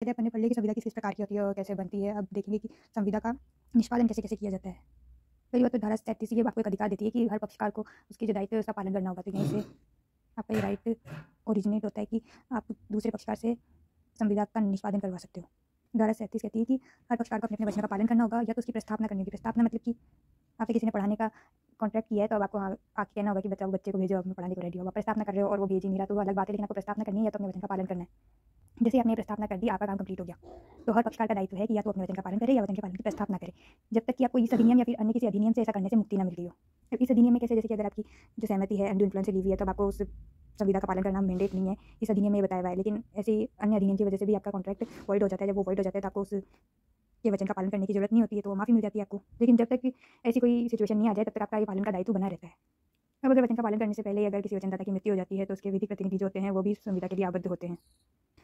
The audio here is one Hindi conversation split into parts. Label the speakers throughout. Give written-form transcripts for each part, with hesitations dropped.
Speaker 1: पहले अपन ने पढ़ लिया कि संविदा किस प्रकार की होती है और कैसे बनती है। अब देखेंगे कि संविदा का निष्पादन कैसे-कैसे किया जाता है। पहली बात तो धारा 37 ये आपको एक अधिकार देती है कि हर पक्षकार को उसके जो दायित्व है उसका पालन करना होगा। तो यहीं से आपका ये राइट ओरिजिनेट होता है कि आप दूसरे पक्षकार से संविदा का निष्पादन करवा सकते हो। धारा 37 कहती है कि हर पक्षकार को अपने-अपने वचन का पालन करना होगा या तो उसकी प्रस्तावना करनी होगी। प्रस्तावना मतलब कि आपसे किसी ने पढ़ाने का कॉन्ट्रैक्ट किया है, तो अब आपको आके कहना होगा कि बताओ बच्चे को भेजो, अब मैं पढ़ाने को रेडी हूँ। आप प्रस्तावना कर रहे हो और वो भेज ही नहीं रहा, तो वो अलग बात है, लेकिन आपको प्रस्तावना करनी है या तो अपने वचन का पालन करना है। जैसे ही आपने प्रस्तावना कर दी, आपका काम कंप्लीट हो गया। तो हर पक्षकार का दायित्व है कि या तो अपने वचन का पालन करे या वचन के पालन की प्रस्तावना करे, जब तक कि आपको इस अधिनियम या फिर अन्य किसी अधिनियम से ऐसा करने से मुक्ति ना मिल रही हो। अब इस अधिनियम में कैसे, जैसे कि अगर आपकी जो सहमति है अनड्यू इन्फ्लुएंस से ली हुई है, तब आपको उस संविदा का पालन करना मैंडेट नहीं है, इस अधिनियम में बताया हुआ है। लेकिन ऐसे अन्य अधिनियम की वजह से भी आपका कॉन्ट्रैक्ट वॉइड हो जाता है। जब वो वॉइड हो जाता है तो आपको उस के वचन का पालन करने की जरूरत नहीं होती है, तो माफ़ी मिल जाती है आपको। लेकिन जब तक कि ऐसी कोई सिचुएशन नहीं आ जाए, तब तक आपका ये पालन का दायित्व बना रहता है। अब अगर वचन का पालन करने से पहले अगर किसी वचनदाता की मृत्यु हो जाती है, तो उसके विधिक प्रतिनिधि जो होते हैं वो भी संविदा के लिए आबद्ध होते हैं।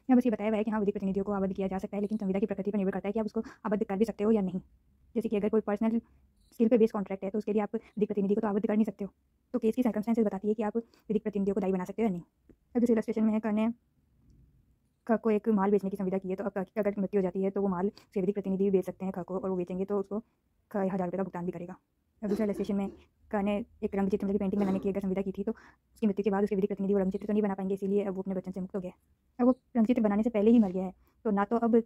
Speaker 1: यहाँ बस ये बताया हुआ है कि हाँ, विधिक प्रतिनिधियों को आबद्ध किया जा सकता है, लेकिन संविदा की प्रकृति पर निर्भर करता है कि आप उसको आबद्ध कर भी सकते हो या नहीं। जैसे कि अगर कोई पर्सनल स्किल पे बेस्ड कॉन्ट्रैक्ट है, तो उसके लिए आप विधिक प्रतिनिधि को तो आबद्ध कर नहीं सकते हो। तो केस की सर्कमस्टेंसेस बताती है कि आप विधिक प्रतिनिधियों को दायी बना सकते हो या नहीं। अब जैसे इलस्ट्रेशन में है, कहने ख को एक माल बेचने की संविदा की है, तो अब क की अगर मृत्यु हो जाती है, तो वो माल से विधिक प्रतिनिधि भी बेच सकते हैं ख को, और वो बेचेंगे तो उसको ख 1000 रुपये का भुगतान भी करेगा। अब दूसरा इलस्ट्रेशन में क ने एक रंगचित्र मतलब पेंटिंग बनाने की अगर संविदा की थी, तो उसकी मृत्यु के बाद उसके विधिक प्रतिनिधि वो रंगचित्र तो नहीं बना पाएंगे, इसीलिए अब वो अपने वचन से मुक्त हो गया। अब वो रंगचित्र बनाने से पहले ही मर गया है, तो ना तो अब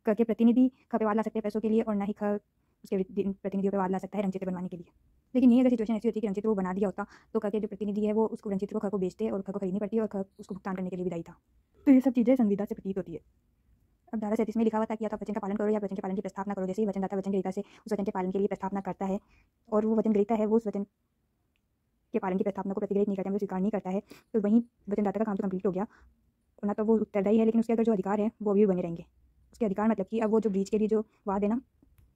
Speaker 1: क के प्रतिनिधि ख पे वाद ला सकते हैं पैसों के लिए, और ना ही ख उसके प्रतिनिधियों पे वाद ला सकता है रंगचित्र बनवाने के लिए। लेकिन यही अगर सिचुएशन ऐसी होती है कि रंगचित्र वो बना दिया होता, तो क के जो प्रतिनिधि है वो उसको रंगचित्र को ख को बेचते और ख को खरीदनी पड़ती है, और ख उसको भुगतान करने के लिए भी दायी था। तो ये सब चीज़ें संविदा से प्रतीत होती है। अब धारा 37 में लिखा हुआ था कि या तो आप वचन का पालन करो या वचन के पालन की प्रस्तावना करो। जैसे ही वचनदाता वचनग्रहीता से उस वचन के पालन के लिए प्रस्तावना करता है, और वो वचनग्रहीता है वो उस वचन के पालन की प्रस्तावना को प्रतिग्रहित नहीं करता है, वो स्वीकार नहीं करता है, तो वहीं वचनदाता का काम तो कंप्लीट हो गया। ना तो वो उत्तरदायी है, लेकिन उसके अगर जो अधिकार है वो अभी भी बने रहेंगे। उसके अधिकार मतलब कि अब वो जो ब्रीच के लिए जो वाद है ना,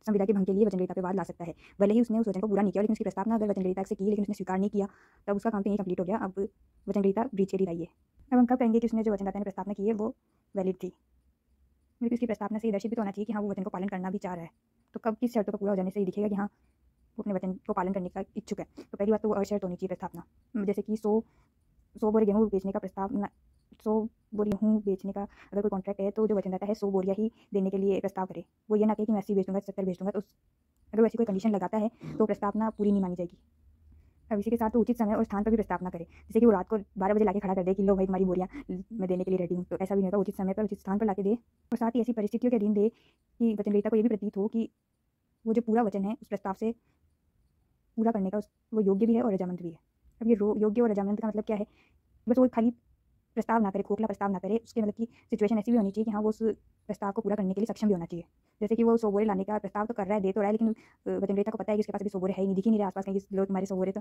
Speaker 1: संविदा के भंग के लिए वचनग्रहीता पे वाद ला सकता है। भले ही उसने उस वचन को पूरा नहीं किया, लेकिन उसकी प्रस्तावना अगर वचनग्रहीता से की, लेकिन उसने स्वीकार नहीं किया, तब उसका काम तो यही कंप्लीट हो गया। अब वचनग्रहीता ब्रीच के लिए दायी है। अब हम कब कहेंगे कि उसने जो वचनदाता ने प्रस्तावना की है वो वैलिड थी, क्योंकि उसकी प्रस्तावना से ये दर्शित भी तो होना चाहिए कि हाँ, वो वचन को पालन करना भी चाह रहा है। तो कब किस शर्तों का पूरा हो जाने से ये दिखेगा कि हाँ, वो अपने वचन को पालन करने का इच्छुक है। तो पहली बात तो वो अशर्त होनी चाहिए प्रस्तावना। जैसे कि 100 बोरी गेहूँ बेचने का प्रस्तावना, 100 बोरी गेहूँ बेचने का अगर कोई कॉन्ट्रैक्ट है, तो जो वचनदाता है 100 बोरियाँ ही देने के लिए प्रस्ताव करे। वो ये ना कहे कि मैं 80 बेच दूँगा, 70 बेच दूँगा। तो अगर वो ऐसी कोई कंडीशन लगाता है, तो प्रस्तावना पूरी नहीं मानी जाएगी। अब इसी के साथ तो उचित समय और स्थान पर भी प्रस्तावना करे। जैसे कि वो रात को 12 बजे लाके खड़ा कर दे कि लो भाई तुम्हारी बोरियाँ मैं देने के लिए रेडी हूँ, तो ऐसा भी नहीं होगा। उचित समय पर उचित स्थान पर लाके दे, और साथ ही ऐसी परिस्थितियों के अधीन दे कि वचनग्रहीता को ये भी प्रतीत हो कि वो जो पूरा वचन है उस प्रस्ताव से पूरा करने का वो योग्य भी है और रजामंद भी है। अब ये योग्य और रजामंद का मतलब क्या है? बस वो खाली प्रस्ताव ना करे, खोखला प्रस्ताव ना करे। उसके मतलब कि सिचुएशन ऐसी भी होनी चाहिए कि हाँ, वो उस प्रस्ताव को पूरा करने के लिए सक्षम भी होना चाहिए। जैसे कि वो 100 बोरे लाने का प्रस्ताव तो कर रहा है, दे तो रहा है, लेकिन वचनग्रहीता को पता है कि उसके पास अभी 100 बोरे है ही नहीं, दिख ही नहीं रहे आस-पास कहीं लो तुम्हारे 100 बोरे। तो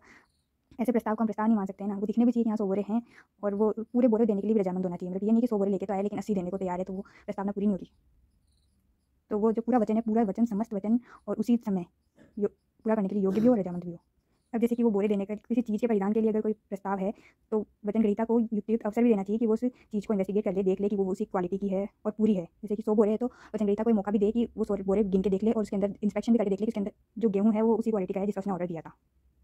Speaker 1: ऐसे प्रस्ताव को हम प्रस्ताव नहीं मान सकते हैं ना। वो दिखने भी चाहिए कि हाँ, 100 बोरे हैं, और वो पूरे बोरे देने के लिए भी रजामंद होना चाहिए। मतलब ये नहीं कि 100 बोरे लेके तो आए लेकिन 80 देने को तैयार है, तो वो प्रस्तावना पूरी नहीं होती। तो वो जो पूरा वचन है, पूरा वचन, समस्त वचन और उसी समय पूरा करने के लिए योग्य भी हो और रजामंद भी हो। अब जैसे कि वो बोरे देने का किसी चीज़ के परिधान के लिए अगर कोई प्रस्ताव है, तो वचनग्रहीता को युक्तियुक्त अवसर भी देना चाहिए कि वो उस चीज़ को इन्वेस्टिगेट कर ले, देख ले कि वो उसी क्वालिटी की है और पूरी है। जैसे कि 100 बोरे है, तो वचनग्रहीता को मौका भी दे कि वो 100 बोरे गिन के देख ले, और उसके अंदर इंस्पेक्शन भी करके देख ले कि उसके अंदर जो गेहूँ है वो उसी क्वालिटी का है जिसका उसने ऑर्डर दिया था।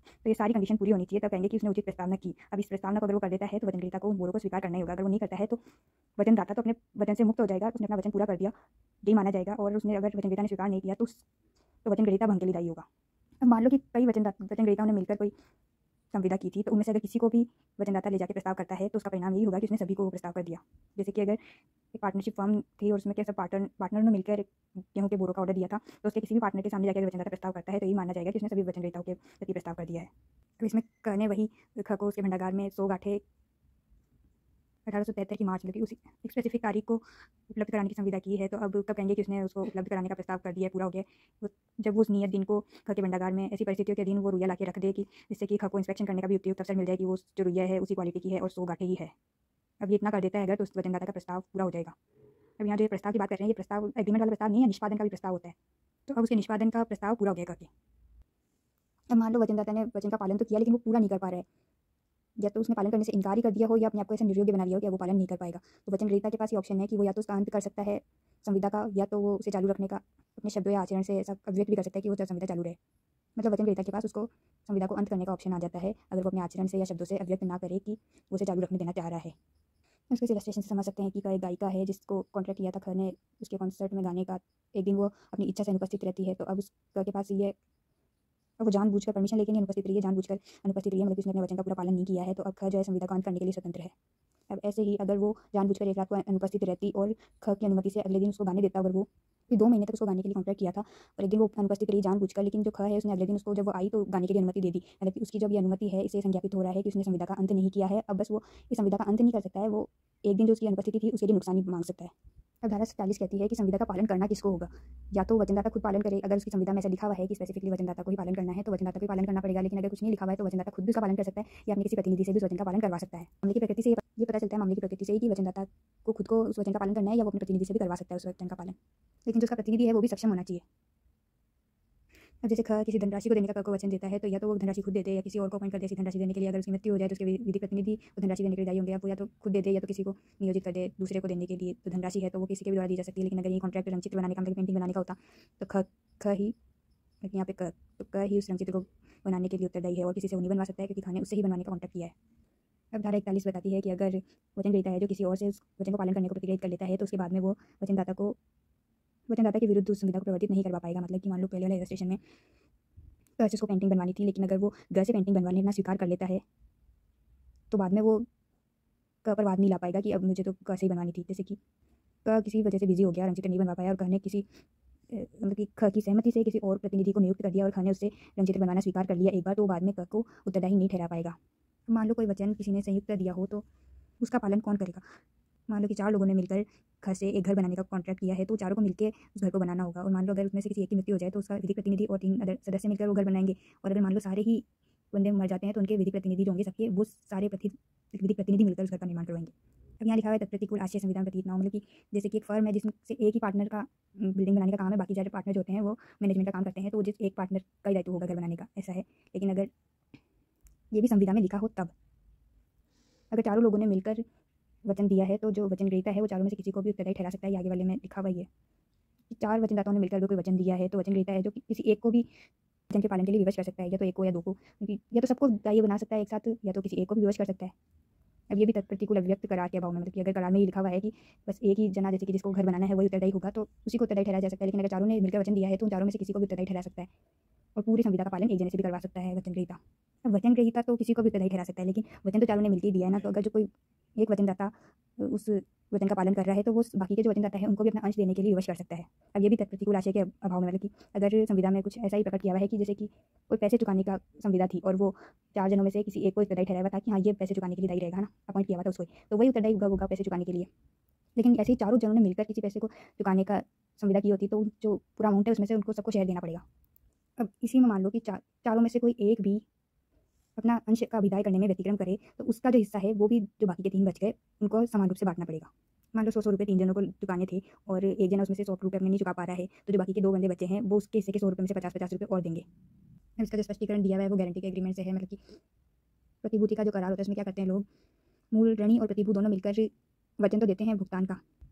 Speaker 1: तो ये सारी कंडीशन पूरी होनी चाहिए, तब कहेंगे कि उसने उचित प्रस्तावना की। अब इस प्रस्तावना को अगर वो कर देता है, तो वचनग्रहीता को बोरों को स्वीकार करना ही होगा। अगर वो नहीं करता है, तो वचनदाता तो अपने वचन से मुक्त हो जाएगा, उसने अपना वचन पूरा कर दिया, यही माना जाएगा। और उसने अगर वचनग्रहीता ने स्वीकार नहीं किया, तो वचनग्रहीता भंग के लिए दायी होगा। अब मान लो कि कई वचनग्रहीताओं ने मिलकर कोई संविदा की थी, तो उनमें से अगर किसी को भी वचनदाता ले जाके प्रस्ताव करता है, तो उसका परिणाम यही होगा कि उसने सभी को प्रस्ताव कर दिया। जैसे कि अगर एक पार्टनरशिप फर्म थी और उसमें क्या सब पार्टनर ने मिलकर गेहूं के बोरों का ऑर्डर दिया था, तो उसके किसी भी पार्टनर के सामने जाकर वचनदाता प्रस्ताव करता है, तो यही माना जाएगा कि उसने सभी वचनग्रहीताओं के प्रति प्रस्ताव कर दिया है। अब इसमें कहने वही ख को उसके भंडागार में 100 गांठें 1873 की मार्च में थी, उसी एक स्पेसिफिक तारीख को उपलब्ध कराने की संविदा की है। तो अब कब कहेंगे कि उसने उसको उपलब्ध कराने का प्रस्ताव कर दिया है, पूरा हो गया है? जब वो उस नियत दिन को ख के भंडागार में ऐसी परिस्थितियों के अधीन वो रुइया लाके रख दे कि जिससे कि ख को इंस्पेक्शन करने का भी उपयुक्त अवसर मिल जाए कि वो जो रुइया है उसी क्वालिटी की है और 100 गांठें ही है। अब ये इतना कर देता है अगर, तो उस वचनदाता का प्रस्ताव पूरा हो जाएगा। अब यहाँ जो प्रस्ताव की बात कर रहे हैं, ये प्रस्ताव एग्रीमेंट वाला प्रस्ताव नहीं है, निष्पादन का भी प्रस्ताव होता है। तो अब उसके निष्पादन का प्रस्ताव पूरा हो गया करके। अब मान लो वचनदाता ने वचन का पालन तो किया, लेकिन वो पूरा नहीं कर पा रहा है, या तो उसने पालन करने से इनकार ही कर दिया हो, या अपने आप को ऐसा निर्योग्य बना लिया हो कि वो पालन नहीं कर पाएगा। तो वचनग्रहीता के पास ये ऑप्शन है कि वो या तो उसका अंत कर सकता है संविदा का, या तो वो उसे चालू रखने का अपने शब्दों या आचरण से ऐसा अभिव्यक्त भी कर सकता है कि वो संविदा चालू रहे। मतलब वचनग्रहीता के पास उसको संविदा को अंत करने का ऑप्शन आ जाता है, अगर वो अपने आचरण से या शब्दों से अभिव्यक्त ना करे कि वो उसे चालू रखने देना चाह रहा है। उसके इलस्ट्रेशन से समझ सकते हैं कि एक गायिका है जिसको कॉन्ट्रैक्ट किया था ख ने उसके कॉन्सर्ट में गाने का। एक दिन वो अपनी इच्छा से अनुपस्थित रहती है, तो अब उस क के पास ये, अब वो जानबूझकर परमिशन लेके नहीं अनुपस्थित रही है, जानबूझकर अनुपस्थित रही है, मतलब उसने अपने वचन का पूरा पालन नहीं किया है। तो अब ख जो है संविदा का अंत करने के लिए स्वतंत्र है। अब ऐसे ही अगर वो जानबूझकर एक रात को अनुपस्थित रहती और ख की अनुमति से अगले दिन उसको गाने देता, अगर वो 2 महीने तक उसको गाने के लिए कॉन्ट्रैक्ट किया था और एक दिन वो अनुपस्थित रही जानबूझकर, लेकिन जो ख है उसने अगले दिन उसको जब वो आई तो गाने के लिए अनुमति दे दी। मतलब कि उसकी जब ये अनुमति है, इससे संज्ञापित हो रहा है कि उसने संविदा का अंत नहीं किया है। अब बस वो इस संविदा का अंत नहीं कर सकता है, वो एक दिन जो उसकी अनुपस्थिति थी उसके लिए नुकसान ही मांग सकता है। अब धारा 47 कहती है कि संविदा का पालन करना किसको होगा। या तो वचनदाता खुद पालन करे, अगर उसकी संविदा में ऐसा लिखा हुआ है कि स्पेसिफिकली वचनदाता को ही पालन करना है तो वचनदाता को ही पालन करना पड़ेगा। लेकिन अगर कुछ नहीं लिखा हुआ है तो वचनदाता खुद भी उसका पालन कर सकता है या अपने किसी प्रतिनिधि से भी उस वचन का पालन करवा सकता है। मामले की प्रकृति से ये पता चलता है, मामले की प्रकृति से ही कि वचनदाता को खुद को उस वचन का पालन करना है या वो अपने प्रतिनिधि से भी करवा सकता है उस वचन का पालन। लेकिन जो उसका प्रतिनिधि है वो भी सक्षम होना चाहिए। अब जैसे ख किसी धनराशि को देने का क को वचन देता है, तो या तो वो धनराशि खुद दे दे या किसी और को अपॉइंट कर दे ऐसी धनराशि देने के लिए। अगर उसकी मृत्यु हो जाए तो उसके विधिक प्रतिनिधि वो धनराशि देने के लिए दायी होंगे। या तो खुद दे दे या तो किसी को नियोजित कर दे दूसरे को देने के लिए। तो धनराशि है तो वो किसी के भी द्वारा दी जा सकती है। लेकिन अगर ये कॉन्ट्रैक्ट रंगचित्र बनाने का, मतलब पेंटिंग बनाने का होता तो ख ही, लेकिन यहाँ पे क ही उस रंगचित्र को बनाने के लिए उत्तरदायी है और किसी से वो नहीं बनवा सकता है क्योंकि ख ने उससे ही बनवाने का कॉन्ट्रैक्ट किया है। अब धारा 41 बताती है कि अगर वचन ग्रहीता है जो किसी और से उस वचन को पालन करने को प्रतिज्ञात कर लेता है तो उसके बाद में वो वचनदाता के विरुद्ध उस संविदा को प्रवर्तित नहीं करवा पाएगा। मतलब कि मान लो पहले वाले रजिस्ट्रेशन में से उसको पेंटिंग बनवानी थी, लेकिन अगर वो घर से पेंटिंग बनवाने ना स्वीकार कर लेता है तो बाद में वो क पर वाद नहीं ला पाएगा कि अब मुझे तो क से ही बनवानी थी। जैसे कि क किसी वजह से बिजी हो गया, रंगचित्र नहीं बनवा पाया और ख ने किसी मतलब कि ख की सहमति से किसी और प्रतिनिधि को नियुक्त कर दिया और ख ने उससे रंगचित्र बनवाना स्वीकार कर लिया एक बार, तो बाद में क को उत्तरदायी नहीं ठहरा पाएगा। मान लो कोई वचन किसी ने संयुक्त दिया हो तो उसका पालन कौन करेगा। मान लो कि 4 लोगों ने मिलकर ख से एक घर बनाने का कॉन्ट्रैक्ट किया है, तो चारों को मिलकर उस घर को बनाना होगा। और मान लो अगर उसमें से किसी एक की मृत्यु हो जाए तो उसका विधिक प्रतिनिधि और 3 अदर सदस्य मिलकर वो घर बनाएंगे। और अगर मान लो सारे ही बंदे मर जाते हैं तो उनके विधिक प्रतिनिधि जो होंगे सबके वो सारे विधिक प्रतिनिधि मिलकर उस घर का निर्माण करवाएंगे। अब यहाँ लिखा हुआ है तत्प्रतिकूल आशय संविधान प्रतीत न हो। मतलब कि जैसे कि एक फर्म है जिसमें से एक ही पार्टनर का बिल्डिंग बनाने का काम है, बाकी सारे पार्टनर जो होते हैं वो मैनेजमेंट का काम करते हैं, तो जिस एक पार्टनर का ही दायित्व होगा घर बनाने का, ऐसा है। लेकिन अगर ये भी संविधा में लिखा हो तब, अगर चारों लोगों ने मिलकर वचन दिया है तो जो वचन ग्रहीता है वो चारों में से किसी को भी उत्तरदायी ठहरा सकता है। आगे वाले में लिखा हुआ है कि 4 वचनदाताओं ने मिलकर अगर कोई वचन दिया है तो वचन ग्रहीता है जो किसी एक को भी वचन के पालन के लिए विवश कर सकता है, या तो एक को या 2 को, क्योंकि या तो सबको दायी बना सकता है एक साथ या तो किसी एक को भी विवश कर सकता है। अब ये भी तत्प्रतिकूल अभिव्यक्त करार के अभाव में, मतलब कि अगर करार में ये लिखा हुआ है कि बस एक ही जना जैसे कि जिसको घर बनाना है वही उत्तरदायी होगा तो उसी को उत्तरदायी ठहराया जा सकता है। लेकिन अगर चारों ने मिलकर वचन दिया है तो उन चारों में से किसी को भी उत्तरदायी ठहरा सकता है और पूरी संविदा का पालन एक जने से भी करवा सकता है वचन ग्रहीता। अब वचन ग्रहीता तो किसी को भी उत्तरदायी ठहरा सकता है, लेकिन वचन तो चारों ने मिलकर दिया है ना, तो अगर जो कोई एक वचनदाता उस वचन का पालन कर रहा है तो वो बाकी के जो वचनदाता है उनको भी अपना अंश देने के लिए विवश कर सकता है। अब ये भी तत्प्रतिकूल आशय के अभाव में, मतलब कि अगर संविदा में कुछ ऐसा ही प्रकट किया हुआ है कि जैसे कि कोई पैसे चुकाने का संविदा थी और वो 4 जनों में से किसी एक को उत्तरदायी ठहराया हुआ था कि हाँ ये पैसे चुकाने के लिए दायी रहेगा ना, अपॉइंट किया हुआ था उसको, तो वही उत्तरदायी होगा पैसे चुकाने के लिए। लेकिन ऐसे ही चारों जनों ने मिलकर किसी पैसे को चुकाने का संविदा की होती तो जो पूरा अमाउंट है उसमें से उनको सबको शेयर देना पड़ेगा। अब इसी में मान लो कि चारों में से कोई एक भी अपना अंश का विदाई करने में व्यतिक्रम करे तो उसका जो हिस्सा है वो भी जो बाकी के 3 बच गए उनको समान रूप से बांटना पड़ेगा। मान लो 100 रुपये 3 जनों को चुकाने थे और एक जना उसमें से 100 रुपये अपने नहीं चुका पा रहा है, तो जो बाकी के 2 बंदे बचे हैं वो उसके हिस्से के 100 रुपये में से 50-50 रुपये और देंगे। इसका जो स्पष्टीकरण दिया हुआ है वो गारंटी के एग्रीमेंट से है। मतलब कि प्रतिभूति का जो करार होता है उसमें क्या करते हैं लोग, मूल ऋणी और प्रतिभू दोनों मिलकर वचन तो देते हैं भुगतान का,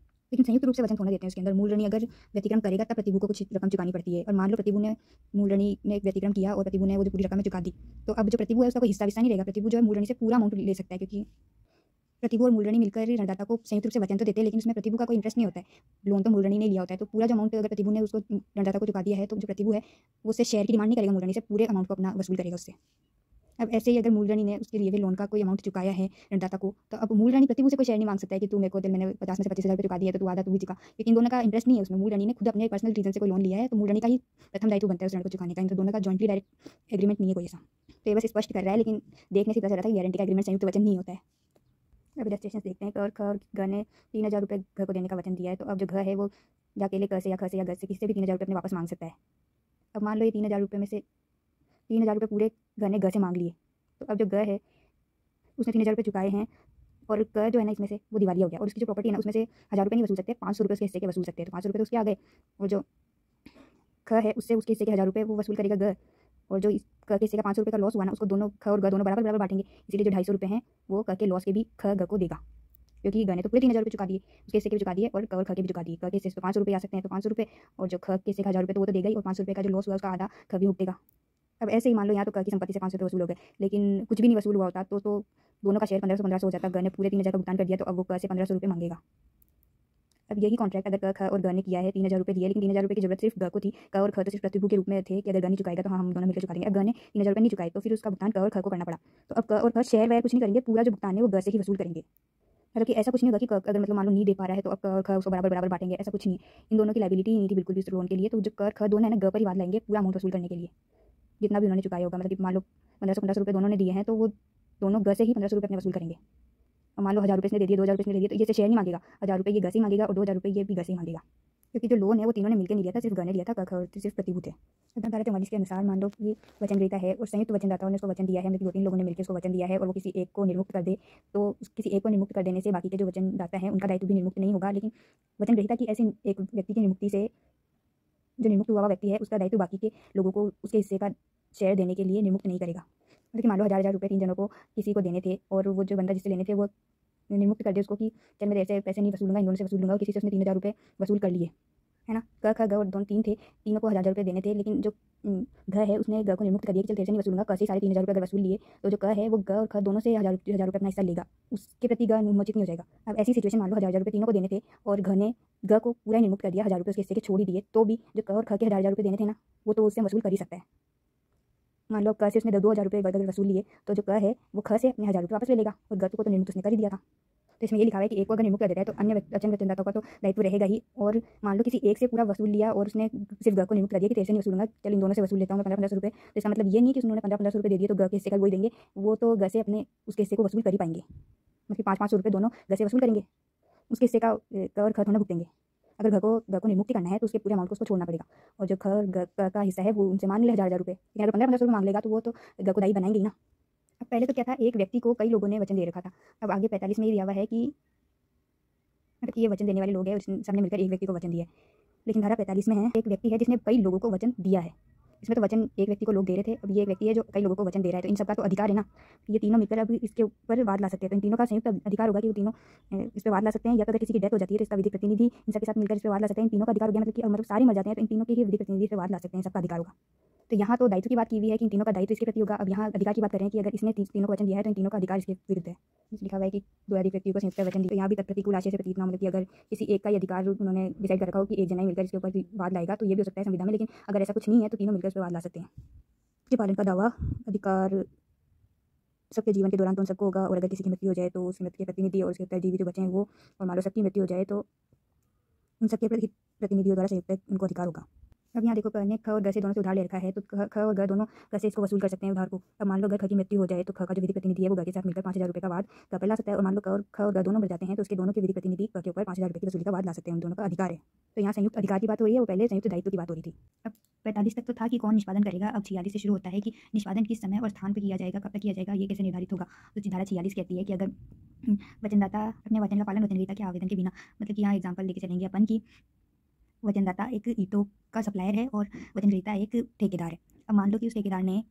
Speaker 1: लेकिन संयुक्त रूप से वचन थोड़ा देते हैं। उसके अंदर मूल ऋणी अगर व्यतिक्रम करेगा तब प्रतिभू को कुछ रकम चुकानी पड़ती है। और मान लो प्रतिभू ने मूल ऋणी ने व्यतिक्रम किया और प्रतिभू ने वो जो पूरी रकम चुका दी, तो अब जो प्रतिभू है उसका कोई हिस्सा नहीं रहेगा। प्रतिभू जो है मूल ऋणी से पूरा अमाउंट ले सकता है, क्योंकि प्रतिभू और मूल ऋणी मिलकर ऋणदाता को संयुक्त रूप से वचन तो देते हैं, लेकिन उसमें प्रतिभू का कोई इंटरेस्ट नहीं होता है। लोन तो मूल ऋणी ने लिया होता है, तो पूरा जो अमाउंट अगर प्रतिभू ने उसको ऋणदाता को चुका दिया है तो जो प्रतिभू है वो उससे शेयर की डिमांड नहीं करेगा, मूल ऋणी से पूरे अमाउंट को अपना वसूल करेगा उससे। अब ऐसे ही अगर मूल ऋणी ने उसके लिए लोन का कोई अमाउंट चुकाया है ऋणदाता को, तो अब मूल ऋणी प्रतिभू से कोई शेयर नहीं मांग सकता है कि तू मेरे को मैंने 50 में से 25,000 रुपये चुका दिया तो तू आधा तू भी चुका, क्योंकि इन दोनों का इंटरेस्ट नहीं है उसमें। मूल ऋणी ने खुद अपने पर्सनल रीजन से कोई लोन लिया है तो मूल ऋणी का ही प्रथम दायित्व बनता है उस ऋण को चुकाने का। इन दोनों का जॉइंटली डायरेक्ट एग्रीमेंट नहीं है कोई ऐसा। तो ये बस स्पष्ट कर रहा है, लेकिन देखने से पता चल रहा था कि गारंटी का एग्रीमेंट संयुक्त वचन नहीं होता है। अब रजिस्ट्रेशन देखते हैं। और ख और ग ने 3,000 रुपये घर को देने का वचन दिया है, तो अब जो घ है वो या अकेले क से या ख से या ग से किसी से भी 3,000 रुपये अपने वापस मांग सकता है। अब मान लो ये 3,000 रुपये में से 3,000 रुपये पूरे घ ने ग से मांग लिए, तो अब जो ग है उसने 3,000 रुपये चुकाए हैं और क जो है ना इसमें से वो दिवालिया हो गया और उसकी जो प्रॉपर्टी है ना उसमें से 1,000 रुपये नहीं वसूल सकते, 500 रुपये उसके हिस्से के वसूल सकते हैं। तो 500 रुपये तो उसके आ गए और जो ख है उससे उसके हिस्से के 1,000 रुपये वो वसूल करेगा ग, और जो क के हिस्से का 500 रुपये का लॉस हुआ ना उसको दोनों ख और ग दोनों बराबर बराबर बांटेंगे। इसीलिए जो 250 रुपये हैं वो क के लॉस के भी ख ग को देगा, क्योंकि ग ने तो पूरे 3,000 रुपये चुका दिए, उसके हिस्से के भी चुका दिए और क और ख के भी चुका दिए। क के हिस्से तो 500 रुपये आ सकते हैं तो 500 रुपये, और जो ख के हिस्से का 1,000 रुपये तो वो तो देगा ही, और 500 रुपये का जो लॉस हुआ उसका आधा ख भी भुगतेगा। अब ऐसे ही मान लो यहाँ तो क की संपत्ति से 500 रुपये वसूल हो गए, लेकिन कुछ भी नहीं वसूल हुआ होता तो दोनों का शेयर 1500 हो जाता। ग ने पूरे 3000 का भुगतान कर दिया, तो अब वो क से 1500 रुपये मांगेगा। अब यही कॉन्ट्रैक्ट अगर क और ग ने किया है, 3000 रुपये दिए, लेकिन 3000 रुपये की जरूरत सिर्फ ग को थी। क और ख तो सिर्फ प्रतिभूति के रूप में थे कि अगर ग नहीं चुकाएगा तो हाँ हम दोनों मिलकर चुका देंगे। अब ग ने 3000 रुपये नहीं चुकाए तो फिर उसका भुगतान क और ख को करना पड़ा। तो अब क और ख शेयर वेयर कुछ नहीं करेंगे, पूरा जो भुगतान है वो ग से ही वसूल करेंगे। मतलब कि ऐसा कुछ नहीं होगा कि क अगर मतलब मान लो नहीं दे पा रहा है तो अब क और ख उसको बराबर बांटेंगे, ऐसा कुछ नहीं है। इन दोनों की लायबिलिटी नहीं थी बिल्कुल भी इस लोन के लिए, तो जो क और ख दोनों है ना ग पर ही बात लाएंगे पूरा अमाउंट वसूल करने के लिए, जितना भी उन्होंने चुकाया होगा। मतलब कि मान लो 1500 रुपये दोनों ने दिए हैं, तो वो दोनों ग से ही 1500 रुपये अपने वसूल करेंगे। और मान लो 1000 रुपये इसने दे दिए, 2000 रुपये इसने दे दिए, तो ये से शेयर नहीं मांगेगा, 1000 रुपये ये ग से ही मांगेगा और 2000 रुपये ये भी ग से ही मांगेगा, क्योंकि जो लोन है वो तीनों ने मिलकर नहीं लिया था, सिर्फ ग ने लिया था, क और सिर्फ प्रतिभूति है। धारा 44 के अनुसार मान लो कि वचनग्रहीता है और संयुक्त वचनदाताओं ने उसको वचन दिया है, मतलब 2-3 लोगों ने मिलकर उसको वचन दिया है और वो किसी एक को निर्मुक्त कर दे, तो किसी एक को निर्मुक्त कर देने से बाकी के जो वचनदाता हैं उनका दायित्व भी निर्मुक्त नहीं होगा। लेकिन वचनग्रहीता की ऐसे एक व्यक्ति की निर्मुक्ति से जो निर्मुक्त हुआ व्यक्ति है उसका दायित्व बाकी के लोगों को उसके हिस्से का शेयर देने के लिए निर्मुक्त नहीं करेगा। मतलब कि मान लो 1000 रुपये 3 जनों को किसी को देने थे और वो जो बंदा जिससे लेने थे वो निर्मुक्त कर दे उसको कि चल मैं ऐसे पैसे नहीं वसूलूंगा, इन दोनों से वसूल लूंगा, और किसी से उसने 3000 रुपये वसूल कर लिए, है ना। क ख ग और दोनों 3 थे, तीनों को 1000 रुपये देने थे, लेकिन जो घ है उसने ग को निर्मुक्त कर दिया कि चल तेरे से नहीं वसूलूंगा। क से साढ़े 3000 रुपये अगर वसूल लिए तो जो क है वो ग और ख दोनों से 1000 रुपये अपना हिस्सा लेगा, उसके प्रति ग उन्मोचित नहीं हो जाएगा। अब ऐसी सिचुएशन मान लो 1000 रुपये तीनों को देने थे और घ ने ग को पूरा निर्मुक्त कर दिया, 1000 रुपये उसके हिस्से के छोड़ ही दिए, तो भी जो क और ख के 1000 रुपये देने थे ना वो तो उससे वसूल कर ही सकता है। मान लो क से उसने 2000 रुपये अगर वसूल लिए तो जो क है वो ख से अपने 1000 रुपये वापस ले लेगा और ग को तो निर्मुक्त उसने कर ही दिया था। तो इसमें ये लिखा है कि एक को अगर निर्मुक्त कर देता है तो अन्य वचन वचनदाताओं का तो दायित्व रहेगा ही। और मान लो किसी एक से पूरा वसूल लिया और उसने सिर्फ ग को निर्मुक्त कर दिया कि तेरे से नहीं वसूलूंगा, चल इन दोनों से वसूल लेता हूँ मैं 1500 रुपये, तो इसका मतलब ये नहीं कि उन्होंने 1500 रुपये दे दिए तो ग के हिस्से का वही देंगे, वो तो ग से अपने उसके हिस्से को वसूल कर ही पाएंगे। मतलब 500 रुपये दोनों ग से वसूल करेंगे, उसके हिस्से का क और ख थोड़ा भुगतेंगे। अगर ग को निर्मुक्ति करना है तो उसके पूरे अमाउंट को उसको छोड़ना पड़ेगा, और जो ख ग का हिस्सा है वो उनसे मांग ले 1000 रुपये, लेकिन अगर 1500 रुपये मांग लेगा तो वो तो ग को दायी बनाएंगे ही ना। अब पहले तो क्या था, एक व्यक्ति को कई लोगों ने वचन दे रखा था। अब आगे 45 में ये दिया हुआ है कि मतलब कि ये वचन देने वाले लोग हैं और सबने मिलकर एक व्यक्ति को वचन दिया है। लेकिन धारा 45 में है एक व्यक्ति है जिसने कई लोगों को वचन दिया है। इसमें तो वचन एक व्यक्ति को लोग दे रहे थे, अब ये एक व्यक्ति है जो कई लोगों को वचन दे रहा है, तो इन सबका तो अधिकार है ना। ये तीनों मिलकर अब इसके ऊपर वाद ला सकते हैं, तो इन तीनों का संयुक्त अधिकार होगा कि वो तीनों इस पर वाद ला सकते हैं, या तो अगर किसी की डेथ हो जाती है तो इसका विधिक प्रतिनिधि इन सबके साथ मिलकर इस पर वाद ला सकते हैं। इन तीनों का अधिकार हो गया, मतलब कि मतलब सारे मर जाते हैं तो इन तीनों के ही विधिक प्रतिनिधि से वाद ला सकते हैं, सबका अधिकार होगा। तो यहाँ तो दायित्व की बात की हुई है कि इन तीनों का दायित्व इसके प्रति होगा। अब यहाँ अधिकार की बात करें कि अगर इसने तीनों को वचन दिया है तो इन तीनों का अधिकार इसके विरुद्ध है। लिखा हुआ है कि दो अधिक व्यक्तियों को संयुक्त वचन दिया, यहाँ भी प्रतिकूल आशय से प्रतीत ना, मतलब कि अगर किसी एक का ही अधिकार उन्होंने डिसाइड कर रखा हो कि एक जना ही मिलकर इसके ऊपर वाद लाएगा तो ये भी हो सकता है संविधान में, लेकिन अगर ऐसा कुछ नहीं है तो तीनों मिलकर इस पर वाद ला सकते हैं। के पालन का दावा अधिकार सबके जीवन के दौरान तो उन सबको होगा, और अगर किसी की मृत्यु हो जाए तो उस मृत्यु के प्रतिनिधि और उसके उत्तरजीवी जो बचे हैं वो, और मान लो सबकी मृत्यु हो जाए तो उन सबके प्रतिनिधियों द्वारा संयुक्त उनको अधिकार होगा। अब यहाँ देखो क ने ख और ग से दोनों से उधार ले रखा है, तो ख और ग दोनों ग से इसको वसूल कर सकते हैं उधार को। अब मान लो अगर ख की मृत्यु हो जाए तो ख का जो विधिक प्रतिनिधि है वो ग के साथ मिलकर 5000 रुपये का वाद ग पर ला सकता है, और मान लो ख और ग दोनों मर जाते हैं तो उसके दोनों के विधिक प्रतिनिधि क के ऊपर 5000 रुपये की वसूली का वाद ला सकते हैं, उन दोनों का अधिकार है। तो यहाँ संयुक्त अधिकार की बात हो रही है, वो पहले संयुक्त दायित्व की बात हो रही थी। अब 45 तक तो था कि कौन निष्पादन करेगा, अब 46 से शुरू होता है कि निष्पादन किस समय और स्थान पर किया जाएगा, कब तक किया जाएगा, ये कैसे निर्धारित होगा। तो धारा 46 कहती है कि अगर वचनदाता अपने वचन का पालन वचनग्रहीता के आवेदन के बिना, मतलब कि यहाँ एग्जाम्पल लेके चलेंगे अपन की वचनदाता एक ईंटों का सप्लायर है और वचनग्रहीता एक ठेकेदार है। अब मान लो कि उस ठेकेदार ने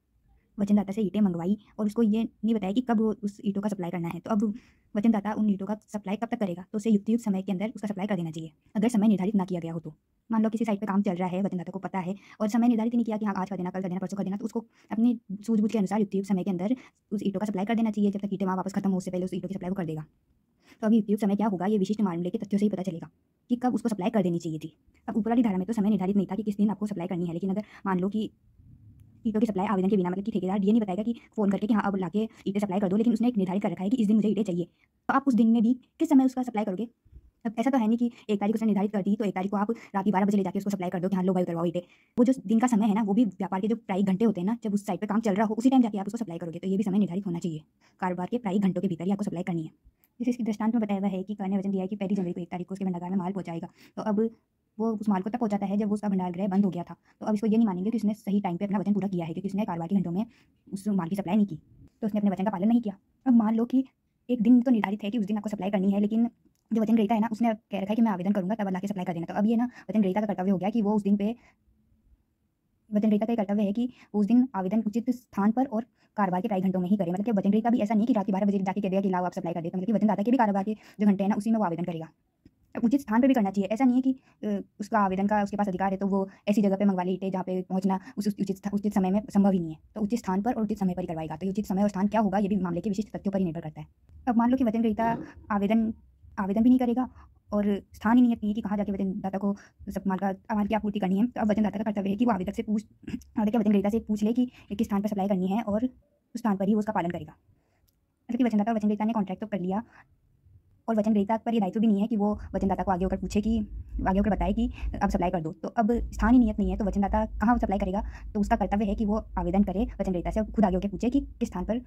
Speaker 1: वचनदाता से ईंटें मंगवाई और उसको ये नहीं बताया कि कब वो उस ईंटों का सप्लाई करना है, तो अब वचनदाता उन ईंटों का सप्लाई कब तक करेगा, तो उसे युक्त समय के अंदर उसका सप्लाई कर देना चाहिए, अगर समय निर्धारित ना किया गया हो तो। मान लो किसी साइट पे काम चल रहा है, वचनदाता को पता है और समय निर्धारित नहीं किया कि हाँ आज का देना, कल का देना, परसों का देना, तो उसको अपनी सूझबूझ के अनुसार युक्त समय के अंदर उस ईंटों का सप्लाई कर देना चाहिए। जब तक ईंटें वहाँ वापस खत्म हो उससे पहले उस ईंटों की सप्लाई वो कर देगा। तो अभी उपयुक्त समय क्या होगा, ये विशिष्ट मामले के तथ्यों से ही पता चलेगा कि कब उसको सप्लाई कर देनी चाहिए थी। अब ऊपर वाली धारा में तो समय निर्धारित नहीं था कि किस दिन आपको सप्लाई करनी है, लेकिन अगर मान लो कि ईंटों की सप्लाई आवेदन के बिना, मतलब कि ठेकेदार ये नहीं बताएगा कि फ़ोन करके कि हाँ अब लाके ईंटें सप्लाई कर दो, लेकिन उसने एक निर्धारित कर रखा है कि इस दिन मुझे ईंटें चाहिए, तो आप उस दिन में भी किस समय उसका सप्लाई करोगे। अब ऐसा तो है नहीं कि 1 तारीख उसने निर्धारित कर दी तो 1 तारीख को आप रात के 12 बजे ले जाके उसको सप्लाई कर दो कि हाँ लो भाई उतरवाओ ईंटें। वो जो दिन का समय है ना, वो भी व्यापार के जो प्रायिक घंटे होते हैं ना, जब उस साइट पर काम चल रहा हो उसी टाइम जाके आप उसको सप्लाई करोगे, तो ये भी समय निर्धारित होना चाहिए। कारोबार के प्रायिक घंटों के भीतर ही आपको सप्लाई करनी है। इसके दृष्टांत में बताया हुआ है कि क ने वचन दिया है कि 1 जनवरी को 1 तारीख को उसके भंडागार में माल पहुंचाएगा, तो अब वो उस माल को तब पहुंचाता है जब उसका भंडार गृह बंद हो गया था, तो अब इसको ये नहीं मानेंगे कि उसने सही टाइम पे अपना वचन पूरा किया है, क्योंकि उसने कारोबार के घंटों में उस माल की सप्लाई नहीं की, तो उसने अपने वचन का पालन नहीं किया। अब मान लो कि एक दिन तो निर्धारित है कि उस दिन आपको सप्लाई करनी है, लेकिन जो वचनग्रहीता है ना उसने कह रखा है कि मैं आवेदन करूंगा तब ला के सप्लाई कर देना, तो अब ये ना वचनग्रहीता का कर्तव्य हो गया कि वो उस दिन पे वचनग्रहीता का कर्तव्य है कि उस दिन आवेदन उचित स्थान पर और कारोबार के प्रायिक घंटों में ही करे। मतलब कि वचनग्रहीता भी ऐसा नहीं कि रात के 12 बजे जाके कह दिया कि लाओ आप सप्लाई कर देते, मतलब कि वचनदाता के भी कारोबार के जो घंटे हैं ना उसी में वो आवेदन करेगा। अब उचित स्थान पे भी करना चाहिए। ऐसा नहीं है कि उसका आवेदन का उसके पास अधिकार है तो वो ऐसी जगह पे मंगवा ले ईंटें जहाँ पे पहुँचना उस उचित समय में संभव ही नहीं है। तो उचित स्थान पर और उचित समय पर ही करवाएगा। तो ये उचित समय और स्थान क्या होगा ये भी मामले के विशिष्ट तथ्यों पर ही निर्भर करता है। अब मान लो कि वचनग्रहीता आवेदन आवेदन भी नहीं करेगा और स्थान ही नियत नहीं है कि कहाँ जाके वचनदाता को सब माल की आपूर्ति करनी है। तो अब वचनदाता का कर्तव्य है कि वो आवेदक के वचनग्रहीता से पूछ ले कि किस स्थान पर सप्लाई करनी है और उस स्थान पर ही वो उसका पालन करेगा। मतलब कि वचनग्रहीता ने कॉन्ट्रैक्ट तो कर लिया और वचनग्रहीता पर ये दायित्व भी नहीं है कि वो वचनदाता को आगे होकर पूछे कि आगे होकर बताए कि अब सप्लाई कर दो। तो अब स्थान ही नियत नहीं है तो वचनदाता कहाँ सप्लाई करेगा। तो उसका कर्तव्य है कि वो आवेदन करे वचनग्रहीता से, खुद आगे होकर पूछे कि किस स्थान पर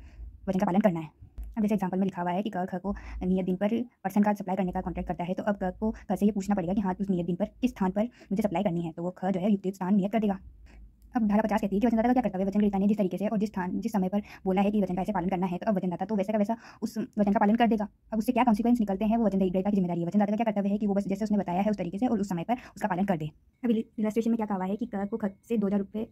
Speaker 1: वचन का पालन करना है। अब जैसे एग्जाम्पल में लिखा हुआ है कि क ख को नियत दिन पर पर्सन कार्ड सप्लाई करने का कॉन्ट्रैक्ट करता है। तो अब क को ख से ये पूछना पड़ेगा कि हाँ उस नियत दिन पर किस स्थान पर मुझे सप्लाई करनी है। तो वो ख जो है युक्त स्थान नियत कर देगा। अब धारा 50 कहती है कि वचनदाता का क्या कर्तव्य है। वचनग्रहीता ने जिस तरीके से और जिस समय पर बोला है कि वचन का ऐसे पालन करना है तो अब वचनदाता तो वैसे का वैसा उस वचन का पालन कर देगा। अब उससे क्या कॉन्सिक्वेंस निकलते हैं वो वचनग्रहीता की जिम्मेदारी है। वचनदाता का क्या कर्तव्य है कि वो बस जैसे उसने बताया है उस तरीके से और उस समय पर उसका पालन कर दे। अब इलस्ट्रेशन में क्या कहा है कि क को ख से 2000 रुपये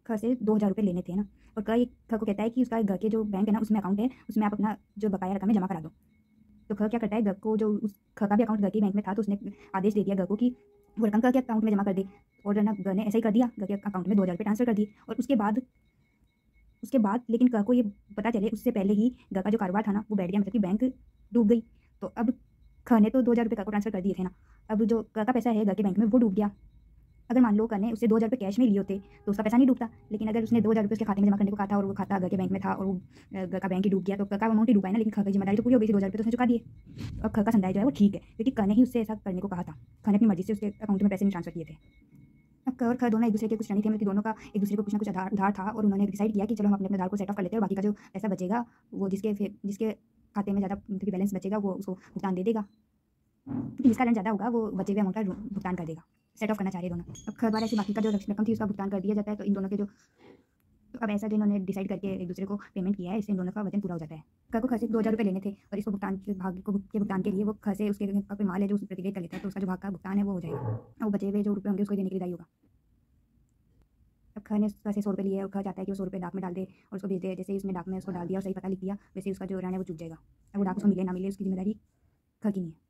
Speaker 1: ख से 2000 रुपये लेने थे ना, और ख को कहता है कि उसका घर के जो बैंक है ना उसमें अकाउंट है, उसमें आप अपना जो बकाया रकम है जमा करा दो। तो ख क्या करता है, घर को जो उस ख का भी अकाउंट घर के बैंक में था तो उसने आदेश दे दिया घर को कि वो रकम के अकाउंट में जमा कर दे। और ना घर ने ऐसा ही कर दिया, घर के अकाउंट में 2000 रुपये ट्रांसफर कर दिए। और उसके बाद लेकिन क को ये पता चले उससे पहले ही घर का जो कारोबार था ना वो बैठ गया, मतलब कि बैंक डूब गई। तो अब ख ने तो 2000 रुपये क को ट्रांसफर कर दिए थे ना, अब जो क का पैसा है घर के बैंक में वो डूब गया। अगर मान लो क ने उससे 2000 रुपये कैश में लिए होते तो उसका पैसा नहीं डूबता, लेकिन अगर उसने 2000 रुपये उसके खाते में जमा करने को कहा था और वो खाता घर के बैंक में था और वो घर का बैंक ही डूब गया तो क का अमाउंट ही डूबा है ना, लेकिन ख की जिम्मेदारी तो पूरी हो गई थी, 2000 रुपये तो उसने चुका दिए। अब ख का संदाय जो है वो ठीक है क्योंकि क ने ही उससे ऐसा करने को कहा था, ख ने अपनी मर्जी से उसके अकाउंट में पैसे नहीं ट्रांसफर किए थे। अब क और ख दोनों एक दूसरे के कुछ नहीं थे, मतलब दोनों का एक दूसरे को कुछ ना कुछ उधार था और उन्होंने डिसाइड किया कि चलो हम अपने उधार को सेट ऑफ कर लेते हैं और बाकी का जो पैसा बचेगा वो जिसके खाते में ज़्यादा बैलेंस बचेगा वो उसको भुगतान दे देगा, जिसका ऋण ज़्यादा होगा वो बचे हुए अमाउंट का भुगतान कर देगा। सेट ऑफ करना चाह रहे दोनों। अब ख द्वारा ऐसे बाकी का जो रकम थी उसका भुगतान कर दिया जाता है। तो इन दोनों के जो अब ऐसा जो इन्होंने डिसाइड करके एक दूसरे को पेमेंट किया है इससे इन दोनों का वचन पूरा हो जाता है। क को ख से 2000 रुपये लेने थे और इसको भुगतान के भुगतान के लिए वो ख से उसके कोई माल है जो उसमें प्रतिवेद कर लेता है तो उसका जो भाग का भुगतान है वो हो जाएगा और वो बचे हुए जो रुपये होंगे उसको देने के लिए दायी होगा। अब ख ने उसका से 100 रुपये लिए और ख चाहता है कि वो 100 रुपये डाक में डाल दे और उसको भेज दे। जैसे ही उसने डाक में उसको डाल दिया और सही पता लिख दिया वैसे ही उसका जो ऋण है वो चूक जाएगा। अब वो डाक उसको मिले ना मिले उसकी जिम्मेदारी ख की नहीं है।